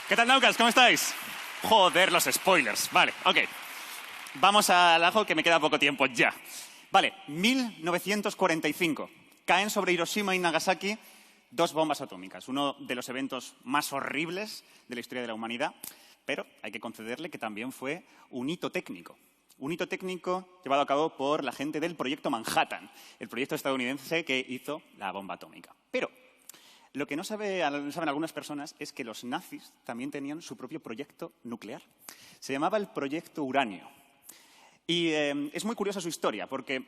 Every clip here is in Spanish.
¿Qué tal, Naucas? ¿Cómo estáis? Joder, los spoilers. Vale, ok. Vamos al ajo, que me queda poco tiempo ya. Vale, 1945. Caen sobre Hiroshima y Nagasaki dos bombas atómicas. Uno de los eventos más horribles de la historia de la humanidad, pero hay que concederle que también fue un hito técnico. Un hito técnico llevado a cabo por la gente del Proyecto Manhattan, el proyecto estadounidense que hizo la bomba atómica. Pero lo que no saben algunas personas es que los nazis también tenían su propio proyecto nuclear. Se llamaba el Proyecto Uranio. Y es muy curiosa su historia, porque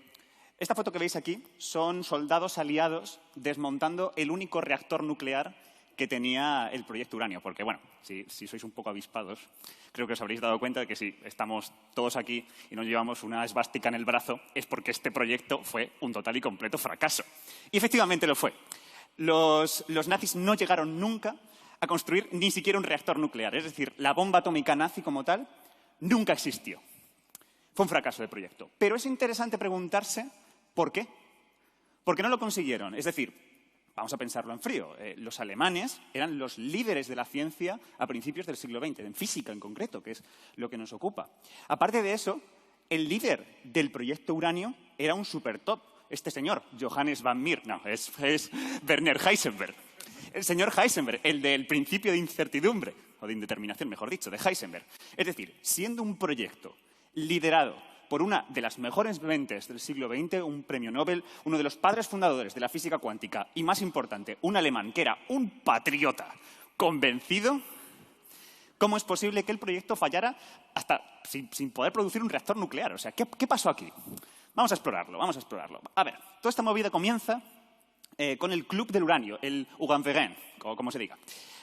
esta foto que veis aquí son soldados aliados desmontando el único reactor nuclear que tenía el Proyecto Uranio. Porque, bueno, si sois un poco avispados, creo que os habréis dado cuenta de que si estamos todos aquí y nos llevamos una esvástica en el brazo, es porque este proyecto fue un total y completo fracaso. Y efectivamente lo fue. Los nazis no llegaron nunca a construir ni siquiera un reactor nuclear. Es decir, la bomba atómica nazi como tal nunca existió. Fue un fracaso de proyecto. Pero es interesante preguntarse ¿por qué? ¿Por qué no lo consiguieron? Es decir, vamos a pensarlo en frío. Los alemanes eran los líderes de la ciencia a principios del siglo XX, en física en concreto, que es lo que nos ocupa. Aparte de eso, el líder del proyecto Uranio era un super top. Este señor, Johannes van Meer, no, es Werner Heisenberg. El señor Heisenberg, el del principio de incertidumbre, o de indeterminación, mejor dicho, de Heisenberg. Es decir, siendo un proyecto liderado por una de las mejores mentes del siglo XX, un premio Nobel, uno de los padres fundadores de la física cuántica y, más importante, un alemán que era un patriota convencido, ¿cómo es posible que el proyecto fallara hasta sin poder producir un reactor nuclear? O sea, ¿qué pasó aquí? Vamos a explorarlo, vamos a explorarlo. A ver, toda esta movida comienza con el Club del Uranio, el UranVerein, o como se diga.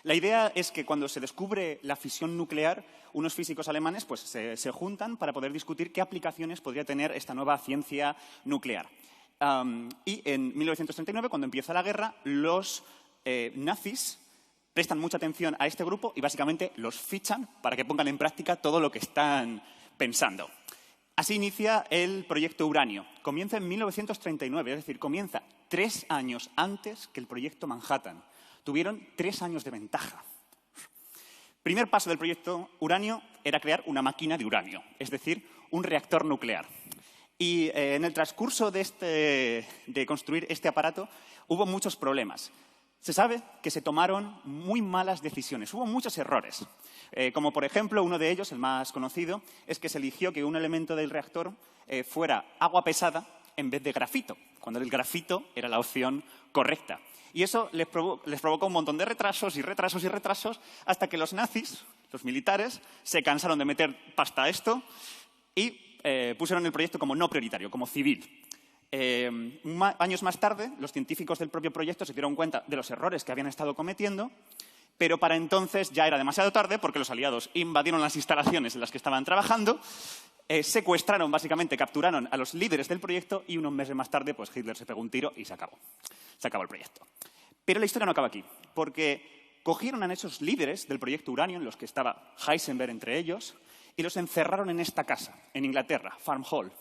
La idea es que cuando se descubre la fisión nuclear, unos físicos alemanes pues, se juntan para poder discutir qué aplicaciones podría tener esta nueva ciencia nuclear. Y en 1939, cuando empieza la guerra, los nazis prestan mucha atención a este grupo y básicamente los fichan para que pongan en práctica todo lo que están pensando. Así inicia el proyecto Uranio. Comienza en 1939, es decir, comienza 3 años antes que el proyecto Manhattan. Tuvieron 3 años de ventaja. Primer paso del proyecto Uranio era crear una máquina de uranio, es decir, un reactor nuclear. Y en el transcurso de construir este aparato hubo muchos problemas. Se sabe que se tomaron muy malas decisiones, hubo muchos errores. Como por ejemplo, uno de ellos, el más conocido, es que se eligió que un elemento del reactor fuera agua pesada en vez de grafito, cuando el grafito era la opción correcta. Y eso les provocó un montón de retrasos y retrasos y retrasos, hasta que los nazis, los militares, se cansaron de meter pasta a esto y pusieron el proyecto como no prioritario, como civil. Años más tarde, los científicos del propio proyecto se dieron cuenta de los errores que habían estado cometiendo, pero para entonces ya era demasiado tarde porque los aliados invadieron las instalaciones en las que estaban trabajando, secuestraron, básicamente capturaron a los líderes del proyecto y unos meses más tarde pues Hitler se pegó un tiro y se acabó. Se acabó el proyecto. Pero la historia no acaba aquí, porque cogieron a esos líderes del proyecto Uranio, en los que estaba Heisenberg entre ellos, y los encerraron en esta casa, en Inglaterra, Farm Hall.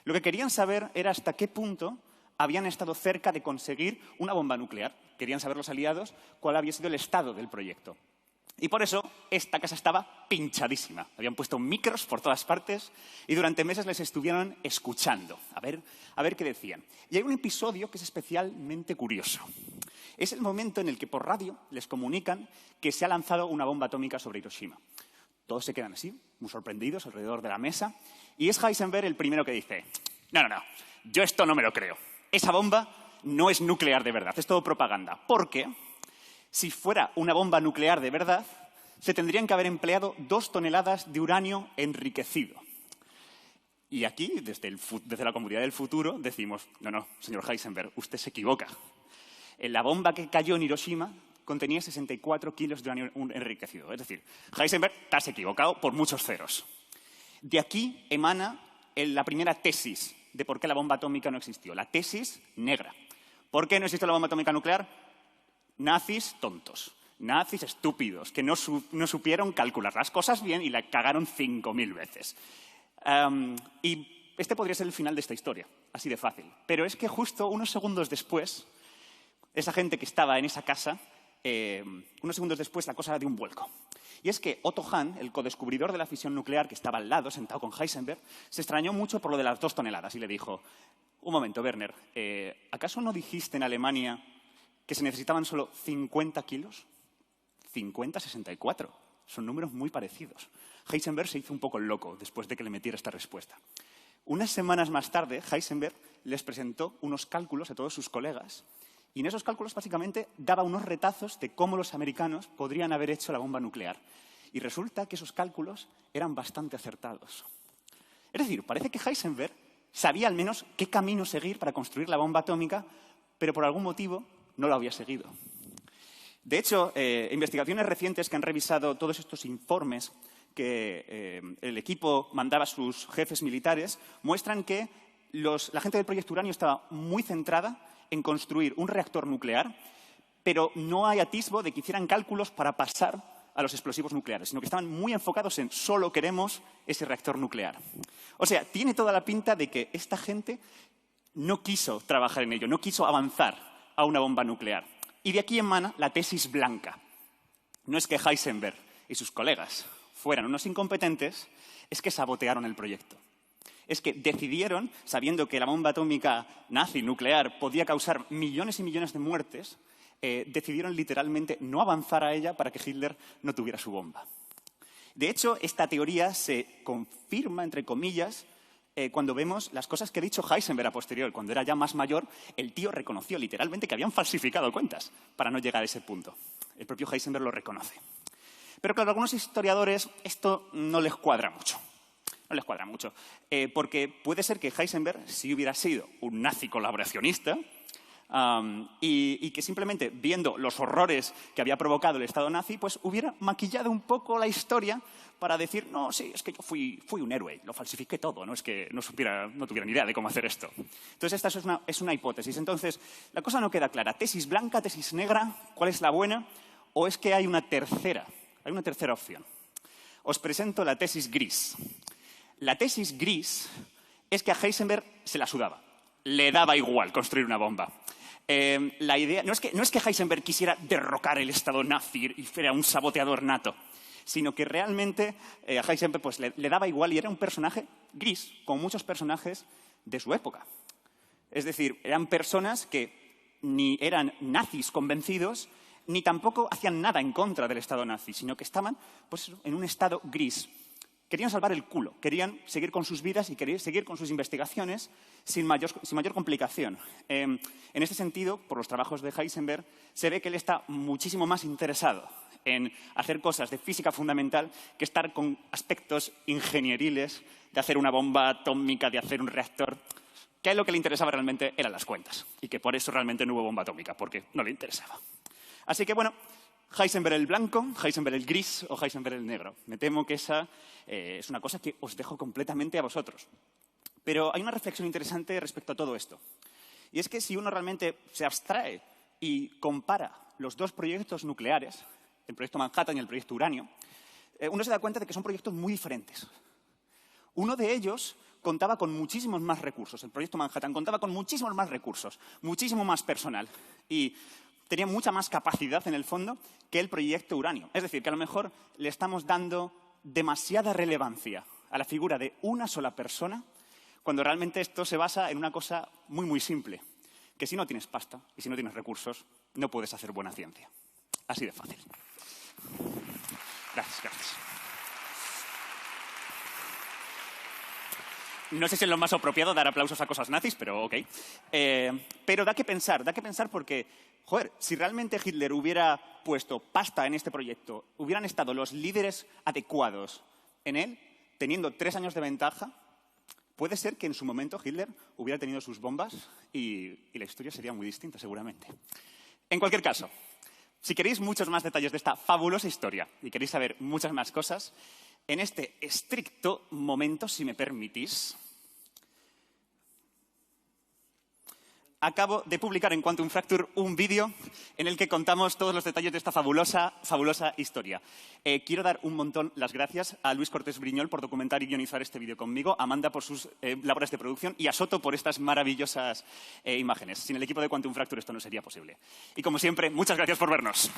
Lo que querían saber era hasta qué punto habían estado cerca de conseguir una bomba nuclear. Querían saber los aliados cuál había sido el estado del proyecto. Y por eso esta casa estaba pinchadísima. Habían puesto micros por todas partes y durante meses les estuvieron escuchando, a ver qué decían. Y hay un episodio que es especialmente curioso. Es el momento en el que por radio les comunican que se ha lanzado una bomba atómica sobre Hiroshima. Todos se quedan así, muy sorprendidos, alrededor de la mesa. Y es Heisenberg el primero que dice, no, yo esto no me lo creo. Esa bomba no es nuclear de verdad, es todo propaganda. Porque si fuera una bomba nuclear de verdad, se tendrían que haber empleado 2 toneladas de uranio enriquecido. Y aquí, desde la comunidad del futuro, decimos, no, señor Heisenberg, usted se equivoca. La bomba que cayó en Hiroshima contenía 64 kilos de uranio enriquecido. Es decir, Heisenberg te has equivocado por muchos ceros. De aquí emana la primera tesis de por qué la bomba atómica no existió. La tesis negra. ¿Por qué no existió la bomba atómica nuclear? Nazis tontos. Nazis estúpidos, que no supieron calcular las cosas bien y la cagaron 5.000 veces. Y este podría ser el final de esta historia, así de fácil. Pero es que justo unos segundos después, esa gente que estaba en esa casa unos segundos después la cosa dio un vuelco. Y es que Otto Hahn, el codescubridor de la fisión nuclear, que estaba al lado, sentado con Heisenberg, se extrañó mucho por lo de las 2 toneladas y le dijo: un momento, Werner, ¿acaso no dijiste en Alemania que se necesitaban solo 50 kilos? 50, 64. Son números muy parecidos. Heisenberg se hizo un poco loco después de que le metiera esta respuesta. Unas semanas más tarde, Heisenberg les presentó unos cálculos a todos sus colegas y en esos cálculos básicamente daba unos retazos de cómo los americanos podrían haber hecho la bomba nuclear. Y resulta que esos cálculos eran bastante acertados. Es decir, parece que Heisenberg sabía al menos qué camino seguir para construir la bomba atómica, pero por algún motivo no lo había seguido. De hecho, investigaciones recientes que han revisado todos estos informes que el equipo mandaba a sus jefes militares muestran que la gente del proyecto Uranio estaba muy centrada en construir un reactor nuclear, pero no hay atisbo de que hicieran cálculos para pasar a los explosivos nucleares, sino que estaban muy enfocados en solo queremos ese reactor nuclear. O sea, tiene toda la pinta de que esta gente no quiso trabajar en ello, no quiso avanzar a una bomba nuclear. Y de aquí emana la tesis blanca. No es que Heisenberg y sus colegas fueran unos incompetentes, es que sabotearon el proyecto. Es que decidieron, sabiendo que la bomba atómica nazi nuclear podía causar millones y millones de muertes, decidieron literalmente no avanzar a ella para que Hitler no tuviera su bomba. De hecho, esta teoría se confirma, entre comillas, cuando vemos las cosas que ha dicho Heisenberg a posteriori. Cuando era ya más mayor, el tío reconoció literalmente que habían falsificado cuentas para no llegar a ese punto. El propio Heisenberg lo reconoce. Pero claro, a algunos historiadores esto no les cuadra mucho. No les cuadra mucho. Porque puede ser que Heisenberg sí hubiera sido un nazi colaboracionista y que simplemente viendo los horrores que había provocado el Estado nazi, pues hubiera maquillado un poco la historia para decir, no, sí, es que yo fui un héroe, lo falsifiqué todo, no es que no tuviera ni idea de cómo hacer esto. Entonces, esta es una hipótesis. Entonces, la cosa no queda clara. ¿Tesis blanca, tesis negra? ¿Cuál es la buena? ¿O es que hay una tercera opción? Os presento la tesis gris. La tesis gris es que a Heisenberg se la sudaba. Le daba igual construir una bomba. La idea no es que Heisenberg quisiera derrocar el Estado nazi y fuera un saboteador nato, sino que realmente a Heisenberg pues, le daba igual y era un personaje gris, como muchos personajes de su época. Es decir, eran personas que ni eran nazis convencidos, ni tampoco hacían nada en contra del Estado nazi, sino que estaban pues, en un estado gris. Querían salvar el culo, querían seguir con sus vidas y querían seguir con sus investigaciones sin mayor complicación. En este sentido, por los trabajos de Heisenberg, se ve que él está muchísimo más interesado en hacer cosas de física fundamental que estar con aspectos ingenieriles de hacer una bomba atómica, de hacer un reactor, que a él lo que le interesaba realmente eran las cuentas y que por eso realmente no hubo bomba atómica, porque no le interesaba. Así que, bueno, Heisenberg el blanco, Heisenberg el gris o Heisenberg el negro. Me temo que esa es una cosa que os dejo completamente a vosotros. Pero hay una reflexión interesante respecto a todo esto. Y es que si uno realmente se abstrae y compara los dos proyectos nucleares, el proyecto Manhattan y el proyecto Uranio, uno se da cuenta de que son proyectos muy diferentes. Uno de ellos contaba con muchísimos más recursos. El proyecto Manhattan contaba con muchísimos más recursos, muchísimo más personal. Y tenía mucha más capacidad, en el fondo, que el proyecto Uranio. Es decir, que a lo mejor le estamos dando demasiada relevancia a la figura de una sola persona, cuando realmente esto se basa en una cosa muy, muy simple. Que si no tienes pasta y si no tienes recursos, no puedes hacer buena ciencia. Así de fácil. Gracias, gracias. No sé si es lo más apropiado dar aplausos a cosas nazis, pero ok. Pero da que pensar porque, joder, si realmente Hitler hubiera puesto pasta en este proyecto, hubieran estado los líderes adecuados en él, teniendo 3 años de ventaja, puede ser que en su momento Hitler hubiera tenido sus bombas y la historia sería muy distinta, seguramente. En cualquier caso, si queréis muchos más detalles de esta fabulosa historia y queréis saber muchas más cosas, en este estricto momento, si me permitís, acabo de publicar en Quantum Fracture un vídeo en el que contamos todos los detalles de esta fabulosa historia. Quiero dar un montón las gracias a Luis Cortés Briñol por documentar y guionizar este vídeo conmigo, a Amanda por sus labores de producción y a Soto por estas maravillosas imágenes. Sin el equipo de Quantum Fracture esto no sería posible. Y como siempre, muchas gracias por vernos.